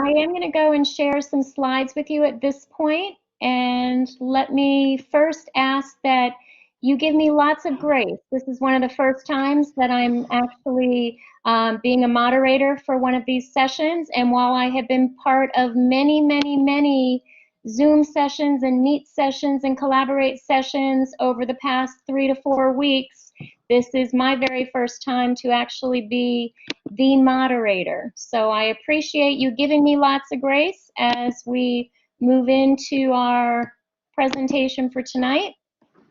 I am going to go and share some slides with you at this point, and let me first ask that you give me lots of grace. This is one of the first times that I'm actually being a moderator for one of these sessions, and while I have been part of many, many, many Zoom sessions and Meet sessions and Collaborate sessions over the past 3 to 4 weeks, this is my very first time to actually be the moderator. So I appreciate you giving me lots of grace as we move into our presentation for tonight.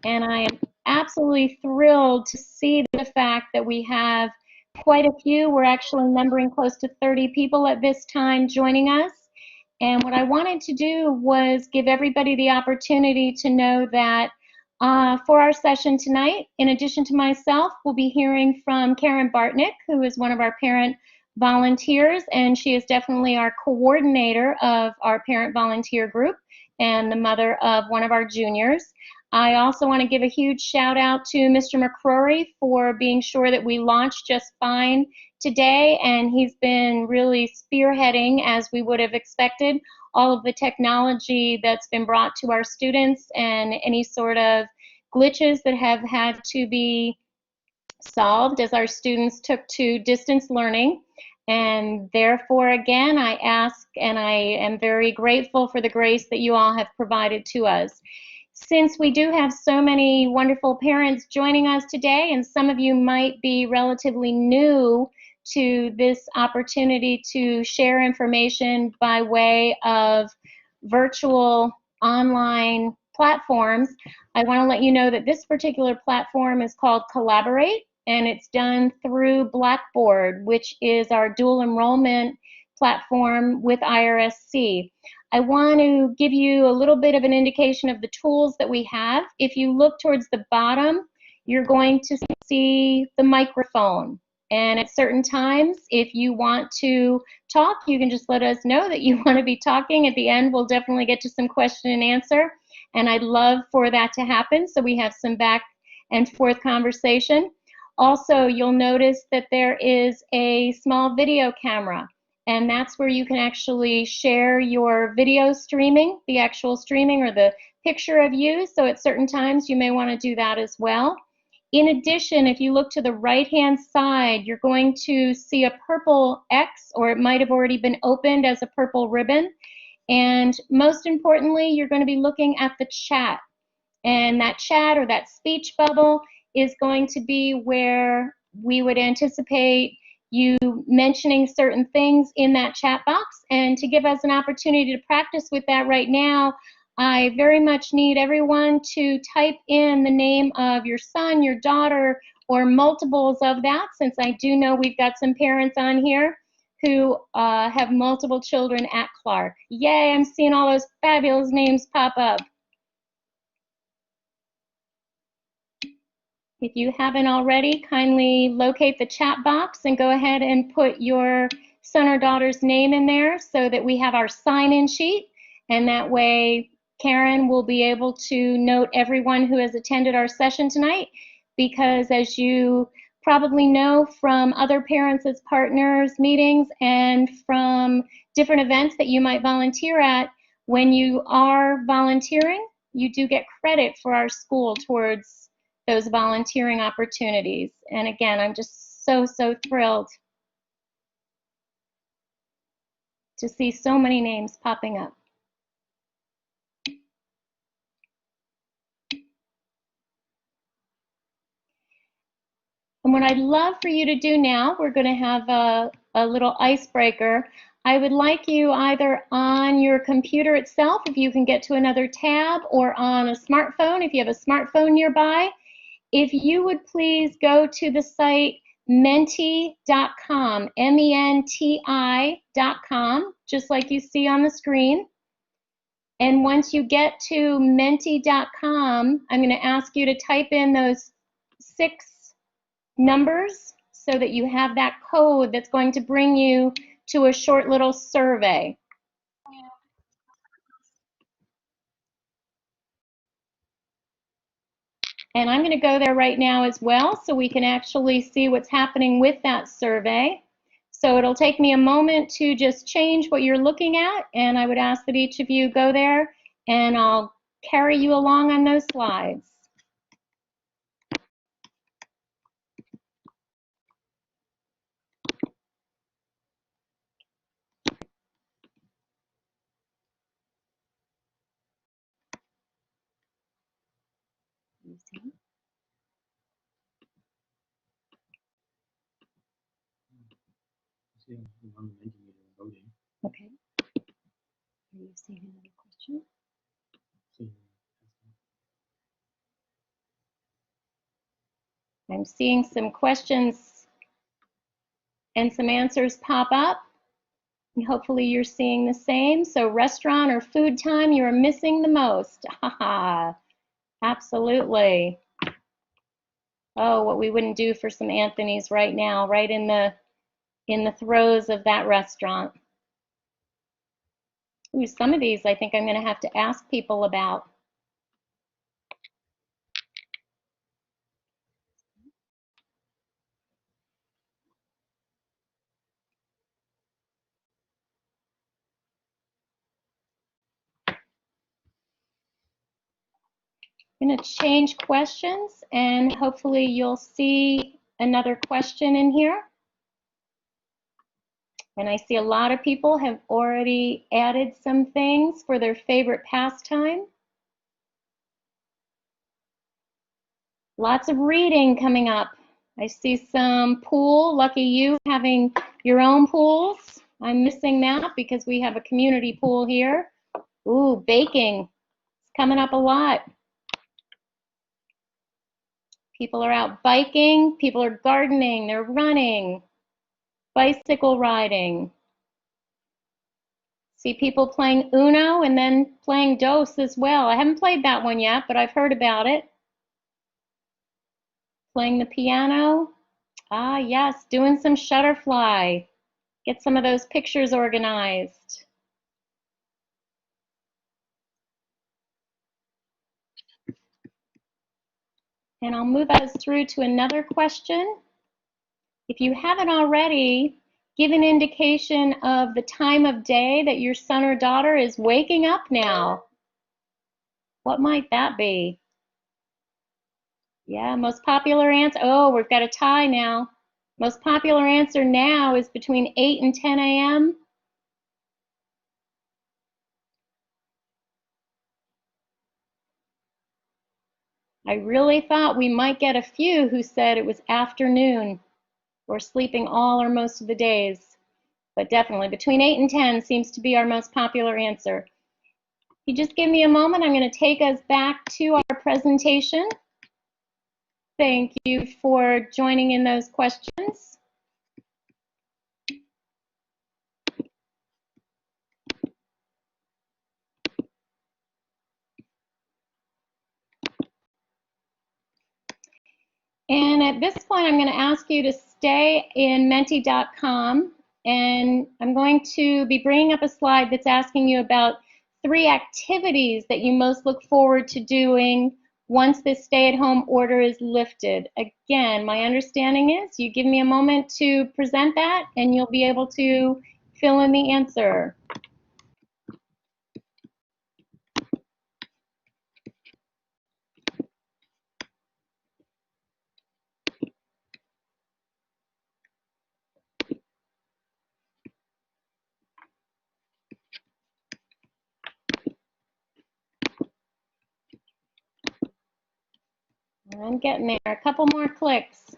And I am absolutely thrilled to see the fact that we have quite a few. We're actually numbering close to 30 people at this time joining us. And what I wanted to do was give everybody the opportunity to know that for our session tonight, in addition to myself, we'll be hearing from Karen Bartnick, who is one of our parent volunteers, and she is definitely our coordinator of our parent volunteer group and the mother of one of our juniors. I also want to give a huge shout out to Mr. McCrory for being sure that we launched just fine today, and he's been really spearheading, as we would have expected, all of the technology that's been brought to our students and any sort of glitches that have had to be solved as our students took to distance learning. And therefore, again, I ask and I am very grateful for the grace that you all have provided to us. Since we do have so many wonderful parents joining us today, and some of you might be relatively new to this opportunity to share information by way of virtual online platforms, I want to let you know that this particular platform is called Collaborate, and it's done through Blackboard, which is our dual enrollment platform with IRSC. I want to give you a little bit of an indication of the tools that we have. If you look towards the bottom, you're going to see the microphone. And at certain times, if you want to talk, you can just let us know that you want to be talking. At the end, we'll definitely get to some question and answer. And I'd love for that to happen so we have some back and forth conversation. Also, you'll notice that there is a small video camera, and that's where you can actually share your video streaming, the actual streaming or the picture of you. So at certain times, you may want to do that as well. In addition, if you look to the right-hand side, you're going to see a purple X, or it might have already been opened as a purple ribbon. And most importantly, you're going to be looking at the chat. And that chat or that speech bubble is going to be where we would anticipate you mentioning certain things in that chat box. And to give us an opportunity to practice with that right now, I very much need everyone to type in the name of your son, your daughter, or multiples of that, since I do know we've got some parents on here who have multiple children at Clark. Yay, I'm seeing all those fabulous names pop up. If you haven't already, kindly locate the chat box and go ahead and put your son or daughter's name in there so that we have our sign-in sheet, and that way Karen will be able to note everyone who has attended our session tonight, because as you probably know from other Parents as Partners meetings and from different events that you might volunteer at, when you are volunteering, you do get credit for our school towards those volunteering opportunities. And again, I'm just so thrilled to see so many names popping up. And what I'd love for you to do now, we're going to have a little icebreaker. I would like you either on your computer itself, if you can get to another tab, or on a smartphone, if you have a smartphone nearby, if you would please go to the site menti.com, MENTI.com, just like you see on the screen. And once you get to menti.com, I'm going to ask you to type in those 6 numbers so that you have that code that's going to bring you to a short little survey. And I'm going to go there right now as well so we can actually see what's happening with that survey. So it'll take me a moment to just change what you're looking at, and I would ask that each of you go there, and I'll carry you along on those slides. Okay. Are you seeing another question? I'm seeing some questions and some answers pop up. And hopefully you're seeing the same. So restaurant or food time you are missing the most. Haha, absolutely. Oh, what we wouldn't do for some Anthony's right now, right in the throes of that restaurant. Ooh, some of these I think I'm going to have to ask people about. I'm going to change questions, and hopefully you'll see another question in here. And I see a lot of people have already added some things for their favorite pastime. Lots of reading coming up. I see some pool, lucky you having your own pools. I'm missing that because we have a community pool here. Ooh, baking. It's coming up a lot. People are out biking, people are gardening, they're running, bicycle riding. See people playing Uno and then playing Dos as well. I haven't played that one yet, but I've heard about it. Playing the piano. Ah, yes, doing some Shutterfly. Get some of those pictures organized. And I'll move us through to another question. If you haven't already, give an indication of the time of day that your son or daughter is waking up now. What might that be? Yeah, most popular answer. Oh, we've got a tie now. Most popular answer now is between 8 and 10 a.m. I really thought we might get a few who said it was afternoon or sleeping all or most of the days. But definitely between 8 and 10 seems to be our most popular answer. If you just give me a moment, I'm going to take us back to our presentation. Thank you for joining in those questions. And at this point, I'm going to ask you to stay in Menti.com, and I'm going to be bringing up a slide that's asking you about 3 activities that you most look forward to doing once this stay-at-home order is lifted. Again, my understanding is you give me a moment to present that, and you'll be able to fill in the answer. I'm getting there. A couple more clicks.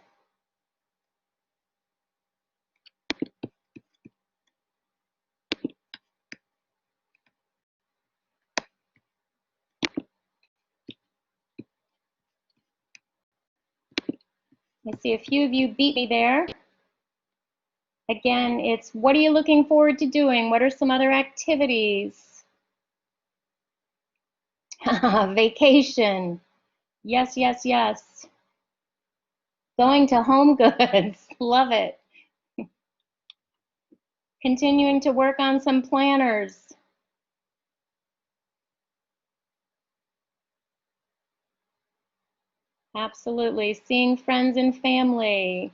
I see a few of you beat me there. Again, it's what are you looking forward to doing? What are some other activities? Vacation. Yes, yes, yes. Going to Home Goods. Love it. Continuing to work on some planners. Absolutely. Seeing friends and family.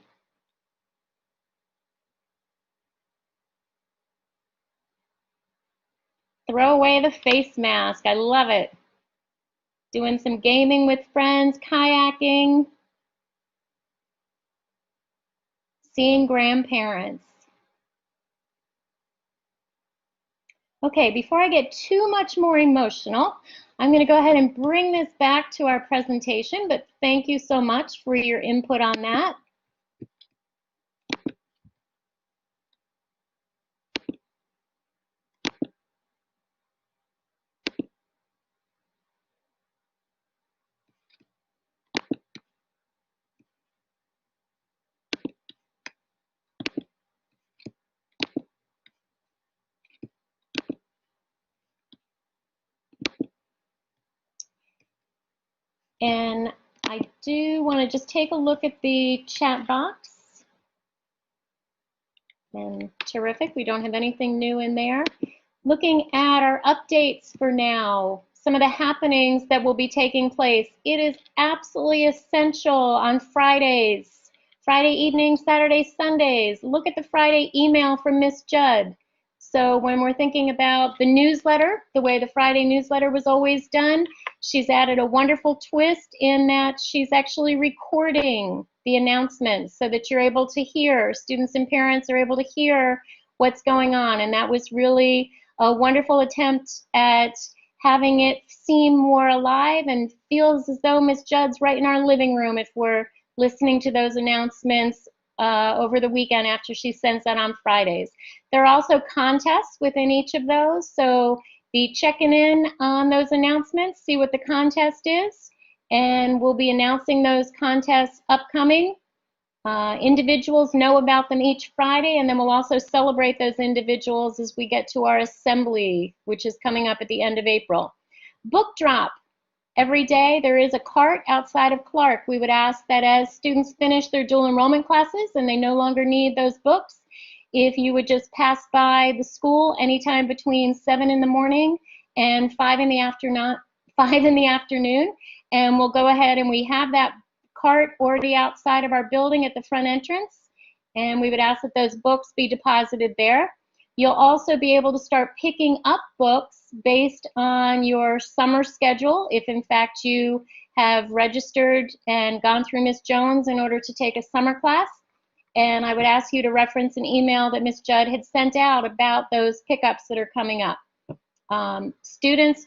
Throw away the face mask. I love it. Doing some gaming with friends, kayaking, seeing grandparents. Okay, before I get too much more emotional, I'm going to go ahead and bring this back to our presentation, but thank you so much for your input on that. And I do want to just take a look at the chat box. And terrific, we don't have anything new in there. Looking at our updates for now, some of the happenings that will be taking place. It is absolutely essential on Fridays, Friday evenings, Saturdays, Sundays. Look at the Friday email from Miss Judd. So when we're thinking about the newsletter, the way the Friday newsletter was always done, she's added a wonderful twist in that she's actually recording the announcements so that you're able to hear, students and parents are able to hear what's going on. And that was really a wonderful attempt at having it seem more alive and feels as though Miss Judd's right in our living room if we're listening to those announcements over the weekend after she sends that on Fridays. There are also contests within each of those, so be checking in on those announcements, see what the contest is, and we'll be announcing those contests upcoming. Individuals know about them each Friday, and then we'll also celebrate those individuals as we get to our assembly, which is coming up at the end of April. Book drop. Every day there is a cart outside of Clark. We would ask that as students finish their dual enrollment classes and they no longer need those books, if you would just pass by the school anytime between 7 in the morning and 5 in the afternoon, and we'll go ahead and we have that cart already outside of our building at the front entrance, and we would ask that those books be deposited there. You'll also be able to start picking up books based on your summer schedule, if in fact you have registered and gone through Ms. Jones in order to take a summer class. And I would ask you to reference an email that Ms. Judd had sent out about those pickups that are coming up. Students,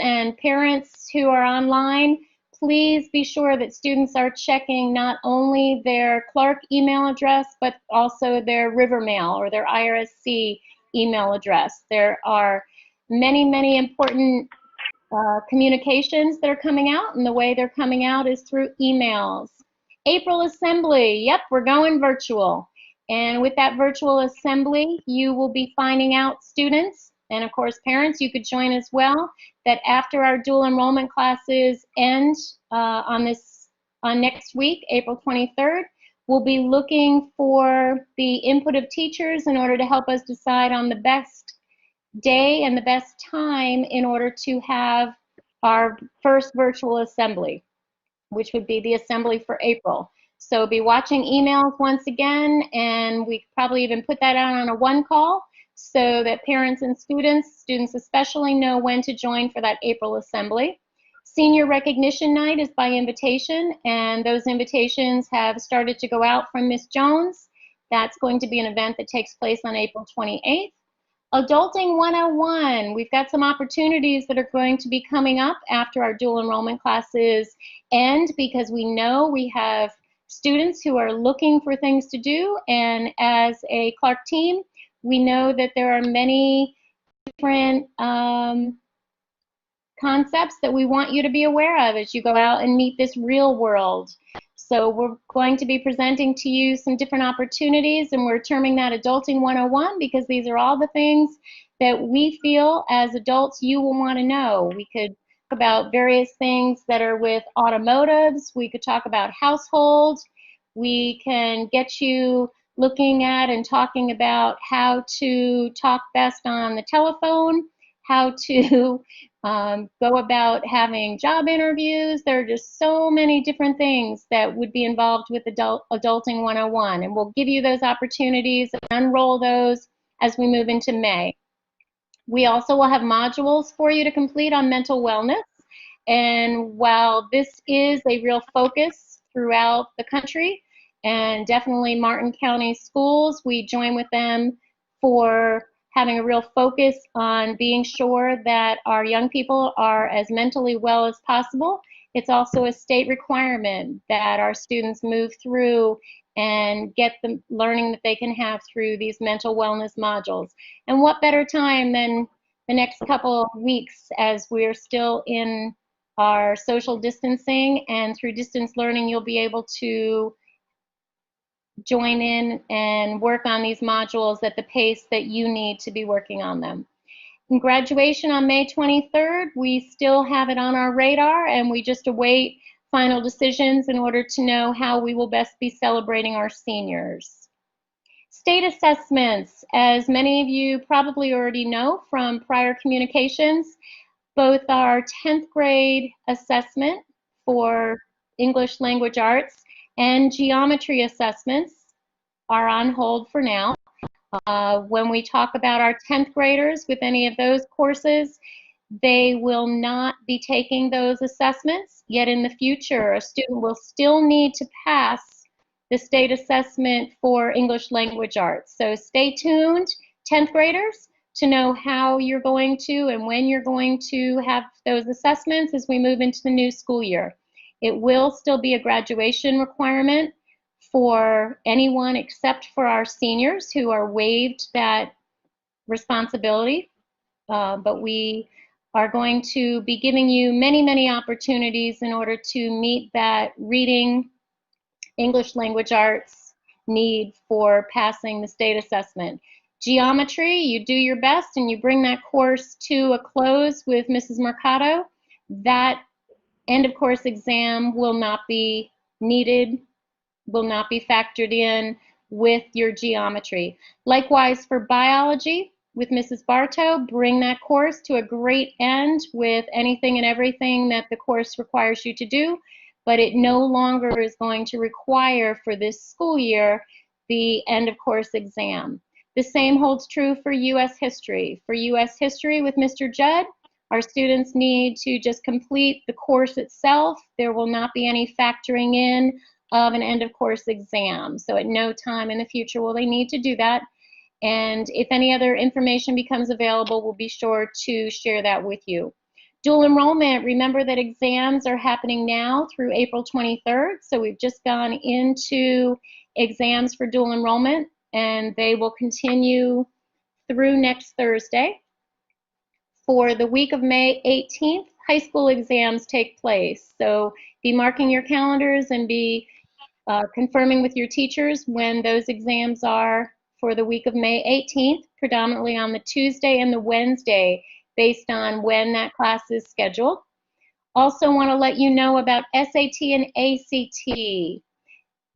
and parents who are online, please be sure that students are checking not only their Clark email address, but also their Rivermail or their IRSC email address. There are many, many important communications that are coming out, and the way they're coming out is through emails. April Assembly, yep, we're going virtual. And with that virtual assembly, you will be finding out, students, and of course parents, you could join as well, that after our dual enrollment classes end on next week, April 23rd, we'll be looking for the input of teachers in order to help us decide on the best day and the best time in order to have our first virtual assembly, which would be the assembly for April. So be watching emails once again, and we probably even put that out on a one call so that parents and students especially, know when to join for that April assembly. Senior Recognition Night is by invitation, and those invitations have started to go out from Ms. Jones. That's going to be an event that takes place on April 28th. Adulting 101, we've got some opportunities that are going to be coming up after our dual enrollment classes end, because we know we have students who are looking for things to do, and as a Clark team, we know that there are many different concepts that we want you to be aware of as you go out and meet this real world. So we're going to be presenting to you some different opportunities, and we're terming that Adulting 101 because these are all the things that we feel as adults you will want to know. We could talk about various things that are with automotives. We could talk about household. We can get you looking at and talking about how to talk best on the telephone, how to go about having job interviews. There are just so many different things that would be involved with Adulting 101, and we'll give you those opportunities and unroll those as we move into May. We also will have modules for you to complete on mental wellness. And while this is a real focus throughout the country, and definitely Martin County Schools, we join with them for having a real focus on being sure that our young people are as mentally well as possible. It's also a state requirement that our students move through and get the learning that they can have through these mental wellness modules. And what better time than the next couple of weeks as we're still in our social distancing, and through distance learning you'll be able to join in and work on these modules at the pace that you need to be working on them. In graduation on May 23rd, we still have it on our radar, and we just await final decisions in order to know how we will best be celebrating our seniors. State assessments, as many of you probably already know from prior communications, both our 10th grade assessment for English language arts and geometry assessments are on hold for now. When we talk about our 10th graders with any of those courses, they will not be taking those assessments, yet in the future a student will still need to pass the state assessment for English language arts. So stay tuned, 10th graders, to know how you're going to and when you're going to have those assessments as we move into the new school year. It will still be a graduation requirement for anyone except for our seniors who are waived that responsibility. But we are going to be giving you many, many opportunities in order to meet that reading, English language arts need for passing the state assessment. Geometry, you do your best and you bring that course to a close with Mrs. Mercado. That end of course exam will not be needed, will not be factored in with your geometry. Likewise for biology with Mrs. Bartow, bring that course to a great end with anything and everything that the course requires you to do, but it no longer is going to require for this school year the end of course exam. The same holds true for U.S. history. For U.S. history with Mr. Judd, our students need to just complete the course itself. There will not be any factoring in of an end of course exam. So at no time in the future will they need to do that. And if any other information becomes available, we'll be sure to share that with you. Dual enrollment, remember that exams are happening now through April 23rd. So we've just gone into exams for dual enrollment, and they will continue through next Thursday. For the week of May 18th, high school exams take place. So be marking your calendars and be confirming with your teachers when those exams are for the week of May 18th, predominantly on the Tuesday and the Wednesday, based on when that class is scheduled. Also want to let you know about SAT and ACT.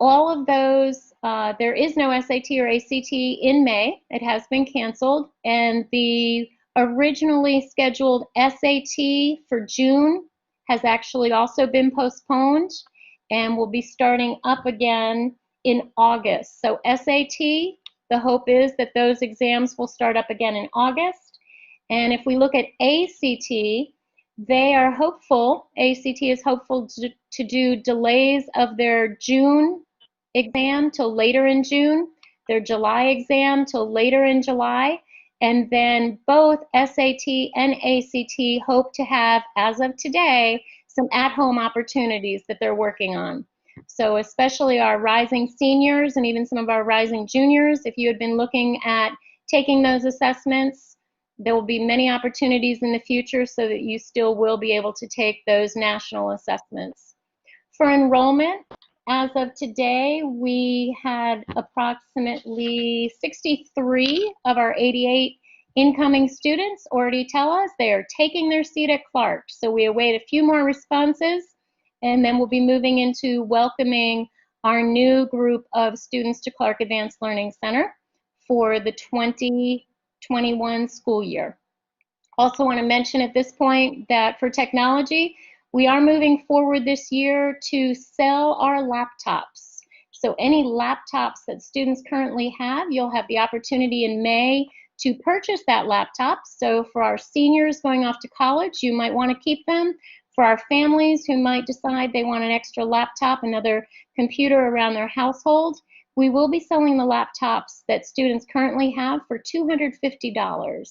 All of those, there is no SAT or ACT in May. It has been canceled, and the originally scheduled SAT for June has actually also been postponed and will be starting up again in August. So SAT, the hope is that those exams will start up again in August. And if we look at ACT, they are hopeful, ACT is hopeful to do delays of their June exam till later in June, their July exam till later in July, and then both SAT and ACT hope to have, as of today, some at-home opportunities that they're working on. So especially our rising seniors and even some of our rising juniors, if you had been looking at taking those assessments, there will be many opportunities in the future so that you still will be able to take those national assessments. For enrollment, as of today, we had approximately 63 of our 88 incoming students already tell us they are taking their seat at Clark. So we await a few more responses, and then we'll be moving into welcoming our new group of students to Clark Advanced Learning Center for the 2021 school year. Also want to mention at this point that for technology, we are moving forward this year to sell our laptops. So any laptops that students currently have, you'll have the opportunity in May to purchase that laptop. So for our seniors going off to college, you might want to keep them. For our families who might decide they want an extra laptop, another computer around their household, we will be selling the laptops that students currently have for $250.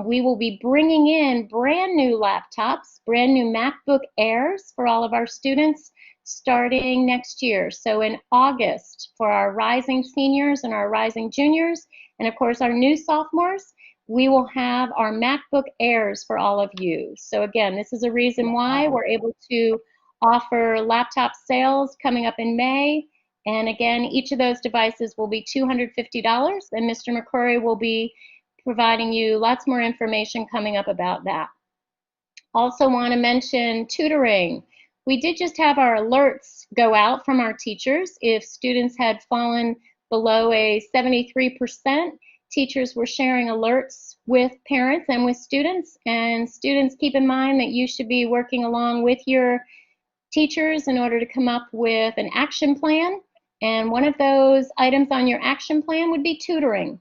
We will be bringing in brand new laptops, brand new MacBook Airs for all of our students starting next year. So in August, for our rising seniors and our rising juniors, and of course our new sophomores, we will have our MacBook Airs for all of you. So again, this is a reason why we're able to offer laptop sales coming up in May. And again, each of those devices will be $250, and Mr. McCrory will be providing you lots more information coming up about that. Also want to mention tutoring. We did just have our alerts go out from our teachers. If students had fallen below a 73%, teachers were sharing alerts with parents and with students. And students, keep in mind that you should be working along with your teachers in order to come up with an action plan. And one of those items on your action plan would be tutoring.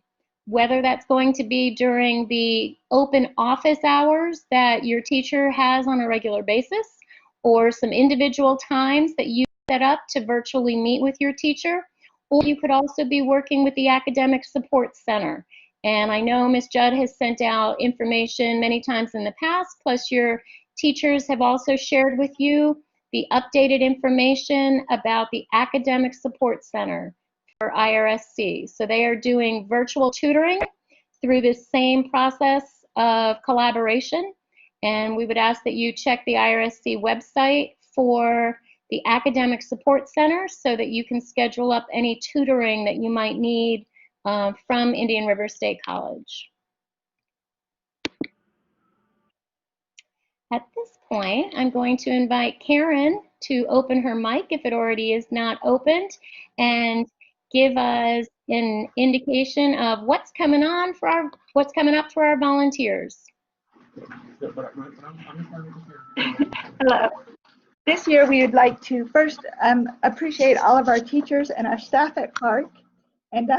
Whether that's going to be during the open office hours that your teacher has on a regular basis, or some individual times that you set up to virtually meet with your teacher, or you could also be working with the Academic Support Center. And I know Ms. Judd has sent out information many times in the past, plus your teachers have also shared with you the updated information about the Academic Support Center for IRSC. So they are doing virtual tutoring through this same process of collaboration. And we would ask that you check the IRSC website for the Academic Support Center so that you can schedule up any tutoring that you might need from Indian River State College. At this point, I'm going to invite Karen to open her mic if it already is not opened, and give us an indication of what's coming up for our volunteers. Hello. This year we would like to first appreciate all of our teachers and our staff at Clark. And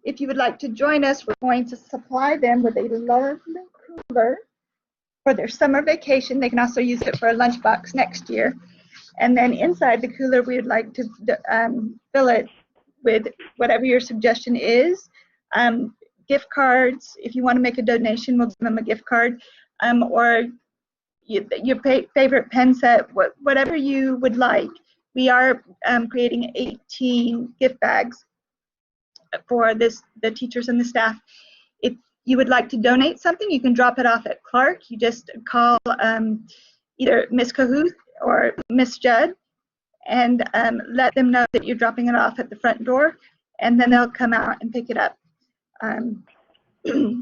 if you would like to join us, we're going to supply them with a lovely cooler for their summer vacation. They can also use it for a lunchbox next year. And then inside the cooler, we would like to fill it with whatever your suggestion is. Gift cards, if you want to make a donation, we'll give them a gift card. Or your favorite pen set, whatever you would like. We are creating 18 gift bags for the teachers and the staff. If you would like to donate something, you can drop it off at Clark. You just call either Miss Cahuth or Miss Judd and let them know that you're dropping it off at the front door, and then they'll come out and pick it up.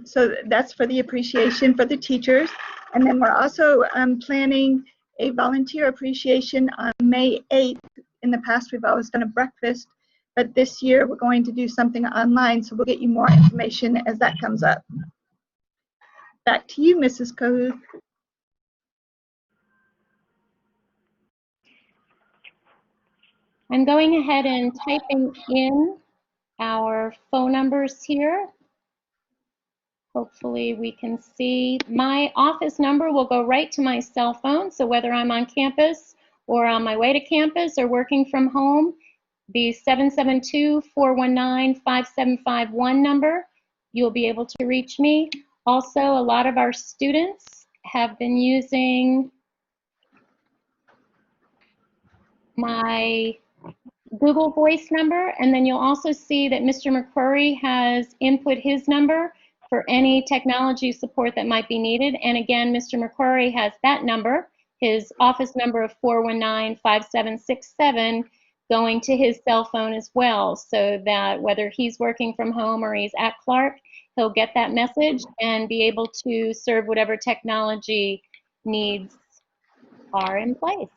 So that's for the appreciation for the teachers. And then we're also planning a volunteer appreciation on May 8th. In the past, we've always done a breakfast, but this year we're going to do something online, so we'll get you more information as that comes up. Back to you, Mrs. Cahuth. I'm going ahead and typing in our phone numbers here. Hopefully we can see. My office number will go right to my cell phone, so whether I'm on campus or on my way to campus or working from home, the 772-419-5751 number, you'll be able to reach me. Also, a lot of our students have been using my Google Voice number, and then you'll also see that Mr. McCrory has input his number for any technology support that might be needed. And again, Mr. McCrory has that number, his office number of 419-5767, going to his cell phone as well, so that whether he's working from home or he's at Clark, he'll get that message and be able to serve whatever technology needs are in place.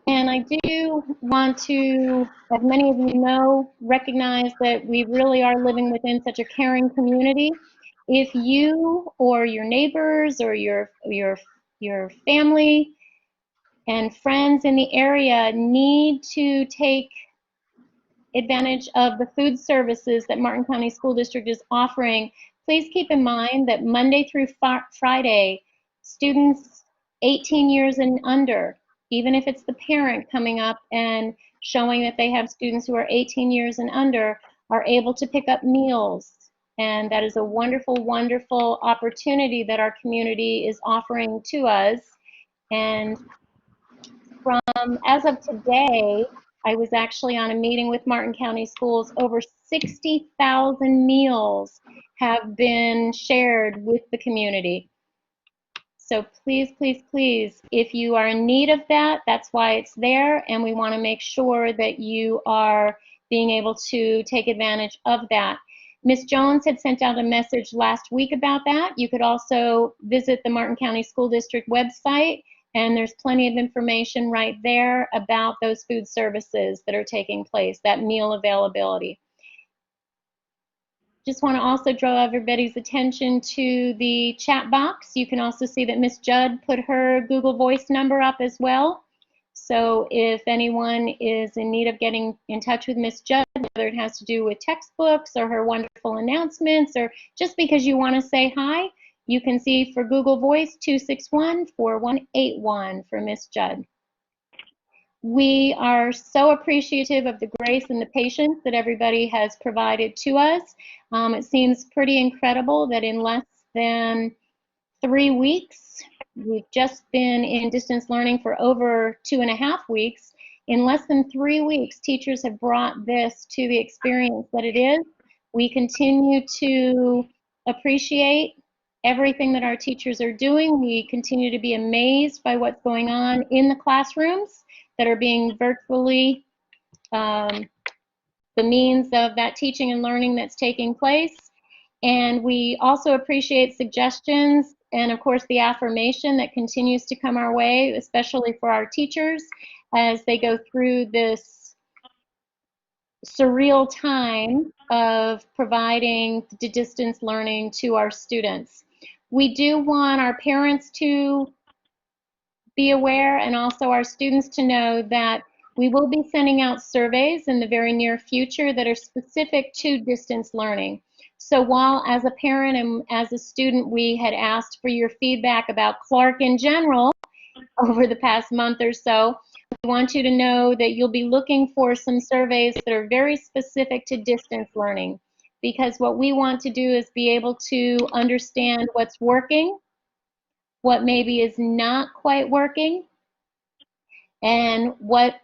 And I do want to, as many of you know, recognize that we really are living within such a caring community. If you or your neighbors or your family and friends in the area need to take advantage of the food services that Martin County School District is offering, please keep in mind that Monday through Friday, students 18 years and under, even if it's the parent coming up and showing that they have students who are 18 years and under, are able to pick up meals. And that is a wonderful, wonderful opportunity that our community is offering to us. And from, as of today, I was actually on a meeting with Martin County Schools. Over 60,000 meals have been shared with the community. So please, please, please, if you are in need of that, that's why it's there, and we want to make sure that you are being able to take advantage of that. Ms. Jones had sent out a message last week about that. You could also visit the Martin County School District website, and there's plenty of information right there about those food services that are taking place, that meal availability. Just want to also draw everybody's attention to the chat box. You can also see that Ms. Judd put her Google Voice number up as well. So if anyone is in need of getting in touch with Ms. Judd, whether it has to do with textbooks or her wonderful announcements, or just because you want to say hi, you can see for Google Voice 261-4181 for Ms. Judd. We are so appreciative of the grace and the patience that everybody has provided to us. It seems pretty incredible that in less than 3 weeks, we've just been in distance learning for over 2.5 weeks. In less than 3 weeks, teachers have brought this to the experience that it is. We continue to appreciate everything that our teachers are doing. We continue to be amazed by what's going on in the classrooms that are being virtually the means of that teaching and learning that's taking place. And we also appreciate suggestions and, of course, the affirmation that continues to come our way, especially for our teachers as they go through this surreal time of providing distance learning to our students. We do want our parents to be aware, and also our students to know, that we will be sending out surveys in the very near future that are specific to distance learning. So while as a parent and as a student we had asked for your feedback about Clark in general over the past month or so, we want you to know that you'll be looking for some surveys that are very specific to distance learning, because what we want to do is be able to understand what's working, what maybe is not quite working, and what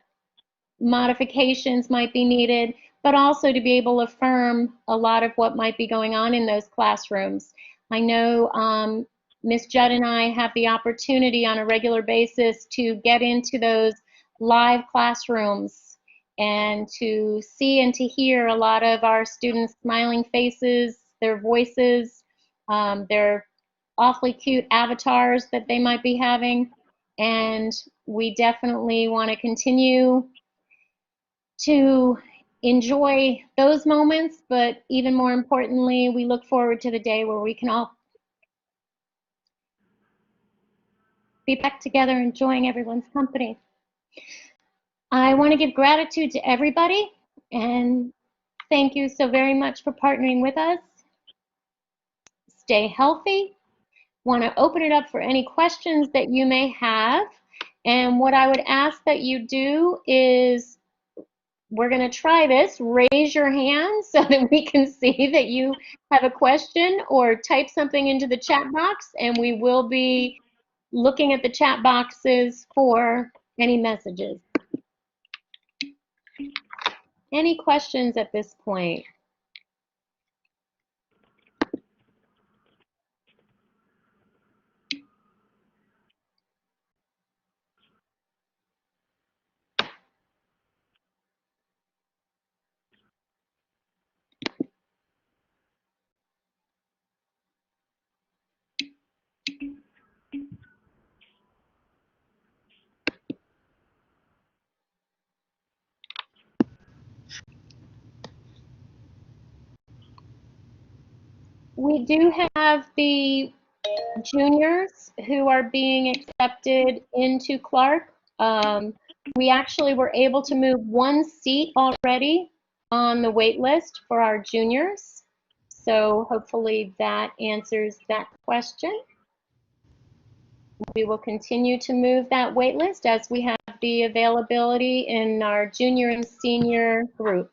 modifications might be needed, but also to be able to affirm a lot of what might be going on in those classrooms. I know Ms. Judd and I have the opportunity on a regular basis to get into those live classrooms and to see and to hear a lot of our students' smiling faces, their voices, their awfully cute avatars that they might be having. And we definitely want to continue to enjoy those moments, but even more importantly, we look forward to the day where we can all be back together enjoying everyone's company. I want to give gratitude to everybody and thank you so very much for partnering with us. Stay healthy. Want to open it up for any questions that you may have. And what I would ask that you do is, we're going to try this. Raise your hand so that we can see that you have a question, or type something into the chat box, and we will be looking at the chat boxes for any messages. Any questions at this point? We do have the juniors who are being accepted into Clark. We actually were able to move one seat already on the wait list for our juniors. So hopefully that answers that question. We will continue to move that wait list as we have the availability in our junior and senior group.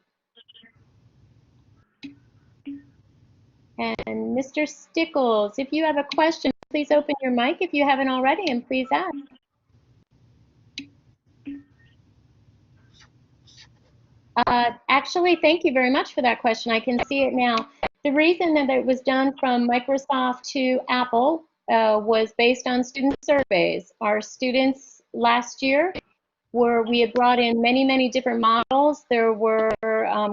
And Mr. Stickles, if you have a question, please open your mic if you haven't already, and please ask. Actually, thank you very much for that question. I can see it now. The reason that it was done from Microsoft to Apple was based on student surveys. Our students last year we had brought in many, many different models. There were,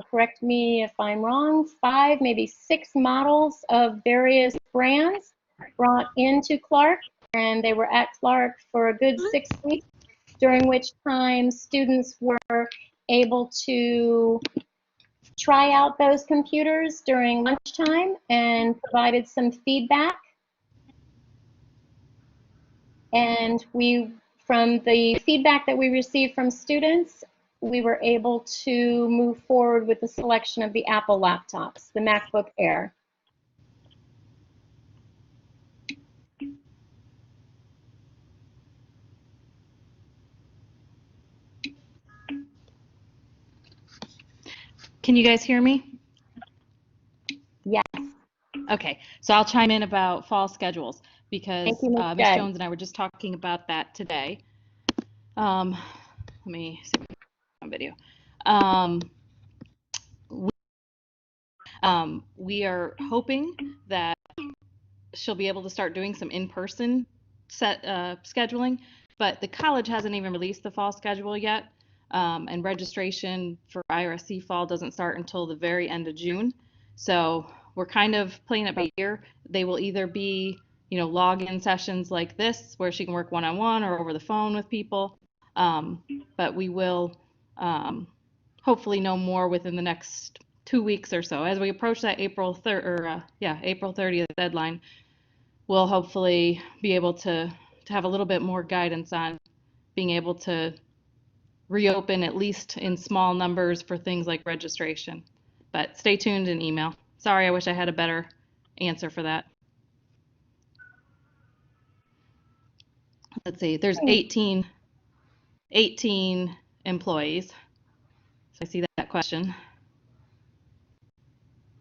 correct me if I'm wrong, 5, maybe 6 models of various brands brought into Clark, and they were at Clark for a good 6 weeks, during which time students were able to try out those computers during lunchtime and provided some feedback. And from the feedback that we received from students, we were able to move forward with the selection of the Apple laptops, the MacBook Air. Can you guys hear me? Yes. Okay, so I'll chime in about fall schedules because Ms. Jones and I were just talking about that today. Let me see my video. We are hoping that she'll be able to start doing some in-person scheduling, but the college hasn't even released the fall schedule yet, and registration for IRSC fall doesn't start until the very end of June. So we're kind of playing it by ear. They will either be, login sessions like this where she can work one-on-one or over the phone with people, but we will hopefully know more within the next 2 weeks or so. As we approach that April 30th deadline, we'll hopefully be able to have a little bit more guidance on being able to reopen at least in small numbers for things like registration. But stay tuned in email. Sorry, I wish I had a better answer for that. Let's see, there's 18 employees. So I see that question.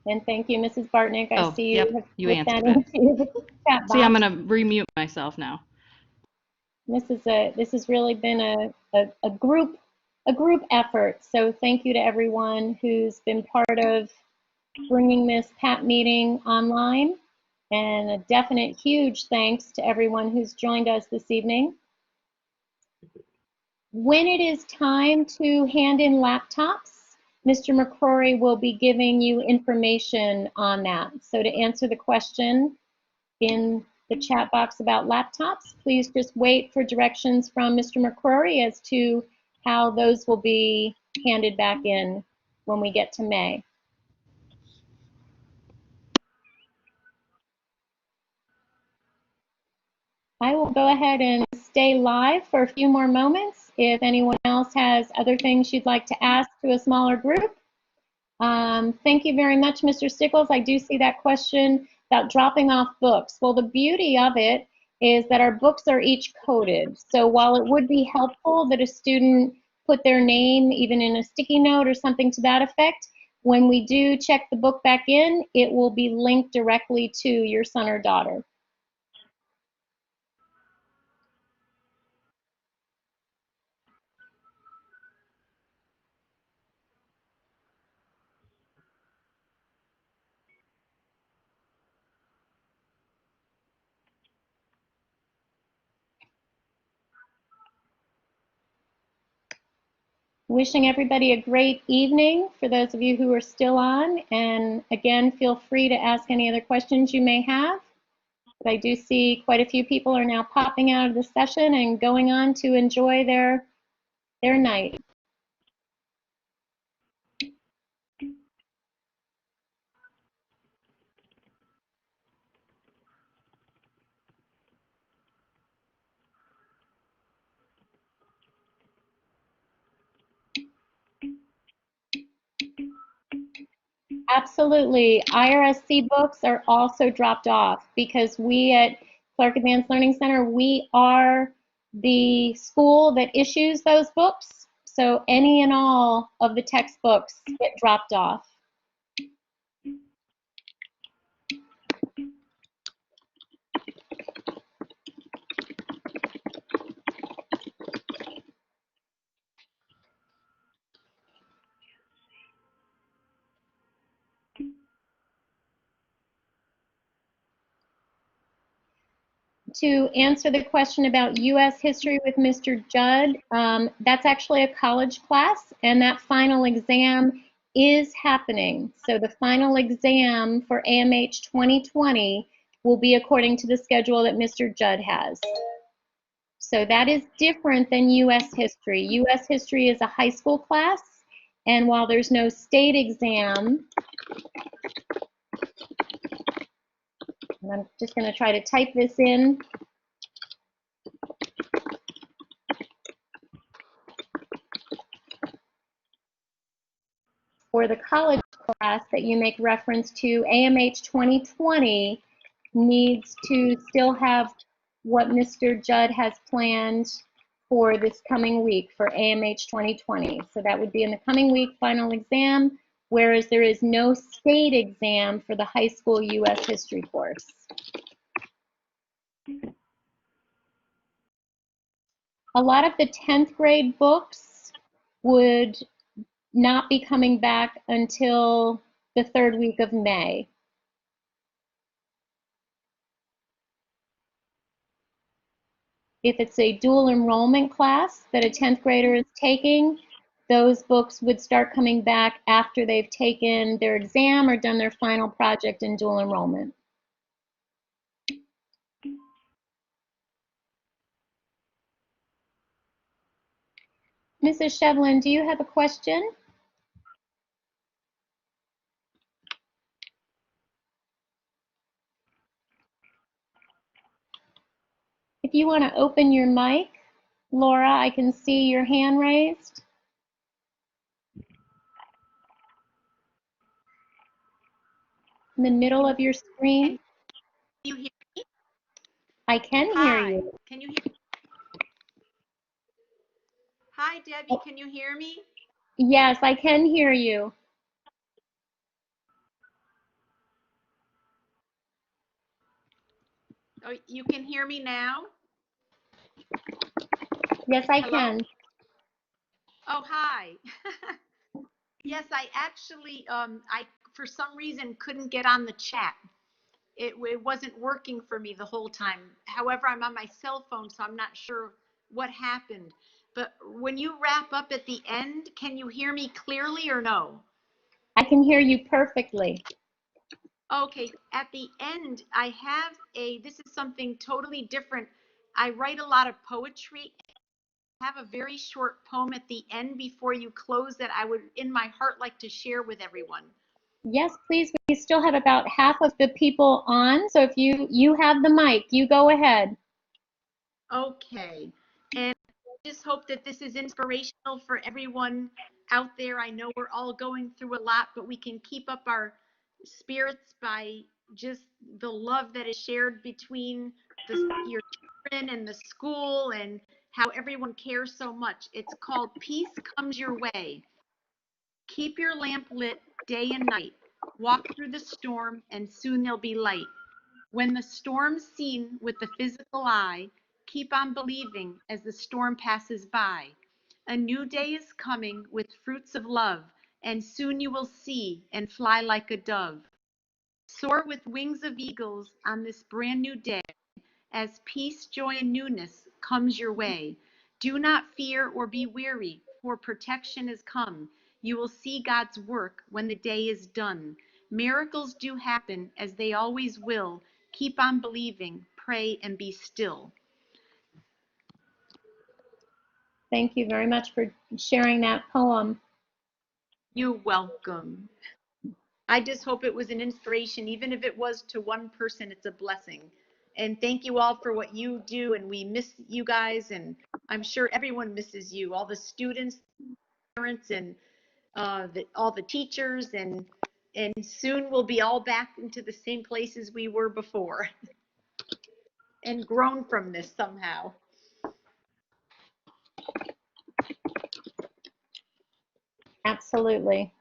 And thank you, Mrs. Bartnick. I see you have you put answered that it. into the chat box. See, I'm going to remute myself now. This has really been a group effort. So thank you to everyone who's been part of bringing this PAP meeting online, and a definite huge thanks to everyone who's joined us this evening. When it is time to hand in laptops, Mr. McCrory will be giving you information on that. So to answer the question in the chat box about laptops, please just wait for directions from Mr. McCrory as to how those will be handed back in when we get to May. I will go ahead and stay live for a few more moments. If anyone else has other things you'd like to ask to a smaller group. Thank you very much, Mr. Stickles. I do see that question about dropping off books. Well, the beauty of it is that our books are each coded. So while it would be helpful that a student put their name even in a sticky note or something to that effect, when we do check the book back in, it will be linked directly to your son or daughter. Wishing everybody a great evening for those of you who are still on. And again, feel free to ask any other questions you may have. But I do see quite a few people are now popping out of the session and going on to enjoy their night. Absolutely. IRSC books are also dropped off because we at Clark Advanced Learning Center, we are the school that issues those books. So any and all of the textbooks get dropped off. To answer the question about U.S. history with Mr. Judd, that's actually a college class, and that final exam is happening. So the final exam for AMH 2020 will be according to the schedule that Mr. Judd has. So that is different than U.S. history. U.S. history is a high school class, and while there's no state exam, and I'm just going to try to type this in. For the college class that you make reference to, AMH 2020 needs to still have what Mr. Judd has planned for this coming week for AMH 2020. So that would be in the coming week final exam, whereas there is no state exam for the high school U.S. history course. A lot of the 10th grade books would not be coming back until the third week of May. If it's a dual enrollment class that a 10th grader is taking, those books would start coming back after they've taken their exam or done their final project in dual enrollment. Mrs. Shevlin, do you have a question? If you want to open your mic, Laura, I can see your hand raised. In the middle of your screen. Can you hear me? I can hear you. Can you hear me? Hi, Debbie, can you hear me? Yes, I can hear you. Oh, you can hear me now? Yes, I Hello? can. Oh, hi. Yes, I actually, I for some reason couldn't get on the chat. It wasn't working for me the whole time. However, I'm on my cell phone, so I'm not sure what happened. But when you wrap up at the end, can you hear me clearly or no? I can hear you perfectly. Okay, at the end, I have this is something totally different. I write a lot of poetry. I have a very short poem at the end before you close that I would, in my heart, like to share with everyone. Yes, please. We still have about half of the people on, so if you have the mic, you go ahead. Okay, and I just hope that this is inspirational for everyone out there. I know we're all going through a lot, but we can keep up our spirits by just the love that is shared between your children and the school, and how everyone cares so much. It's called Peace Comes Your Way. Keep your lamp lit day and night. Walk through the storm, and soon there'll be light. When the storm's seen with the physical eye, keep on believing as the storm passes by. A new day is coming with fruits of love, and soon you will see and fly like a dove. Soar with wings of eagles on this brand new day as peace, joy, and newness comes your way. Do not fear or be weary, for protection has come. You will see God's work when the day is done. Miracles do happen as they always will. Keep on believing, pray, and be still. Thank you very much for sharing that poem. You're welcome. I just hope it was an inspiration. Even if it was to one person, it's a blessing. And thank you all for what you do. And we miss you guys. And I'm sure everyone misses you, all the students, parents, and all the teachers, and And soon we'll be all back into the same places we were before and grown from this somehow. Absolutely.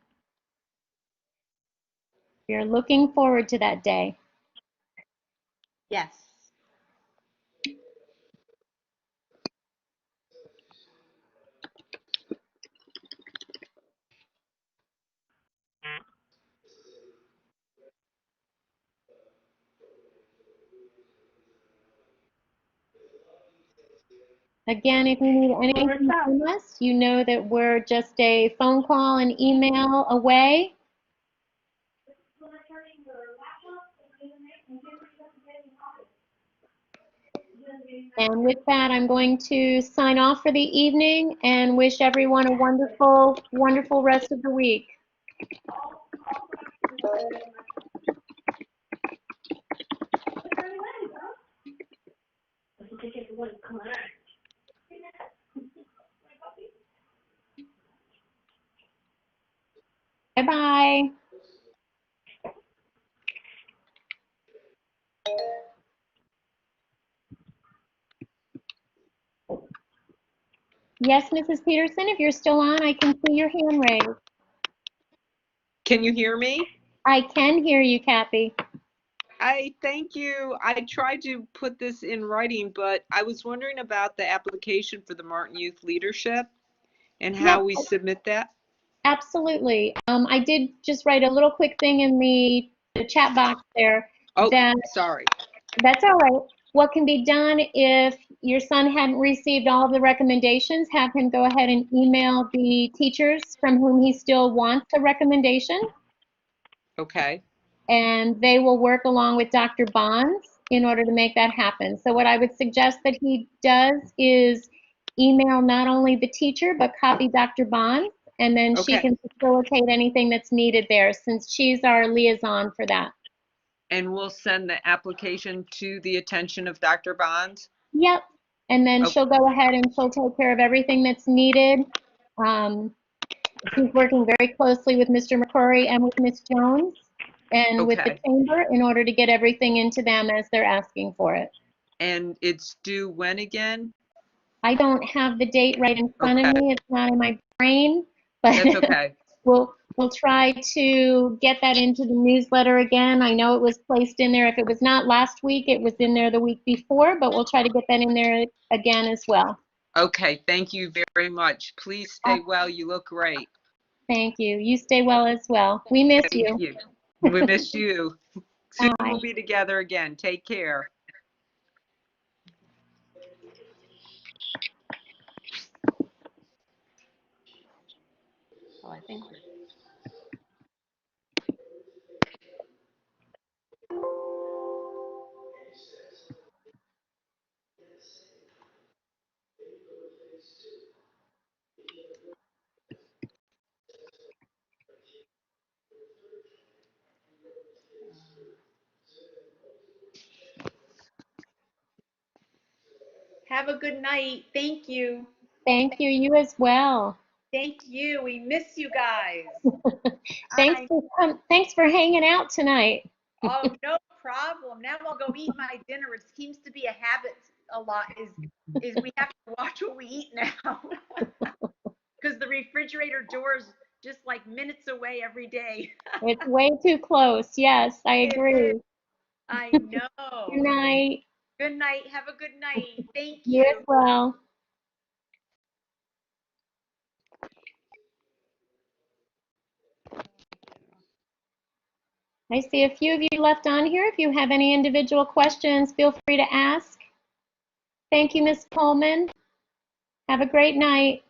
We are looking forward to that day. Yes. Again, if you need anything from us, you know that we're just a phone call and email away. And with that, I'm going to sign off for the evening and wish everyone a wonderful, wonderful rest of the week. Bye-bye. Yes, Mrs. Peterson, if you're still on, I can see your hand raised. Can you hear me? I can hear you, Kathy. I thank you. I tried to put this in writing, but I was wondering about the application for the Martin Youth Leadership and how Yep. we submit that. Absolutely. I did just write a little quick thing in the chat box there. Oh, that sorry. That's all right. What can be done if your son hadn't received all of the recommendations, have him go ahead and email the teachers from whom he still wants a recommendation, Okay. and they will work along with Dr. Bonds in order to make that happen. So what I would suggest that he does is email not only the teacher, but copy Dr. Bonds, and then she Okay. can facilitate anything that's needed there, since she's our liaison for that. And we'll send the application to the attention of Dr. Bonds. Yep. And then Okay. she'll go ahead and she'll take care of everything that's needed. She's working very closely with Mr. McCrory and with Ms. Jones and with the Okay. chamber in order to get everything into them as they're asking for it. And it's due when again? I don't have the date right in front of Okay. me. It's not in my brain, but That's okay. we'll try to get that into the newsletter again. I know it was placed in there. If it was not last week, it was in there the week before, but we'll try to get that in there again as well. Okay. Thank you very much. Please stay well. You look great. Thank you. You stay well as well. We miss Thank you. you. We miss you. Soon Bye. we'll be together again. Take care. Oh, I think we're Have a good night. Thank you. Thank you. You as well. Thank you. We miss you guys. Thanks for hanging out tonight. Oh, no problem. Now I'll go eat my dinner. It seems to be a habit a lot is we have to watch what we eat now. Because the refrigerator door's just like minutes away every day. It's way too close. Yes, I It agree. is. I know. Good night. Good night. Have a good night. Thank You you. as well. I see a few of you left on here. If you have any individual questions, feel free to ask. Thank you, Ms. Coleman. Have a great night.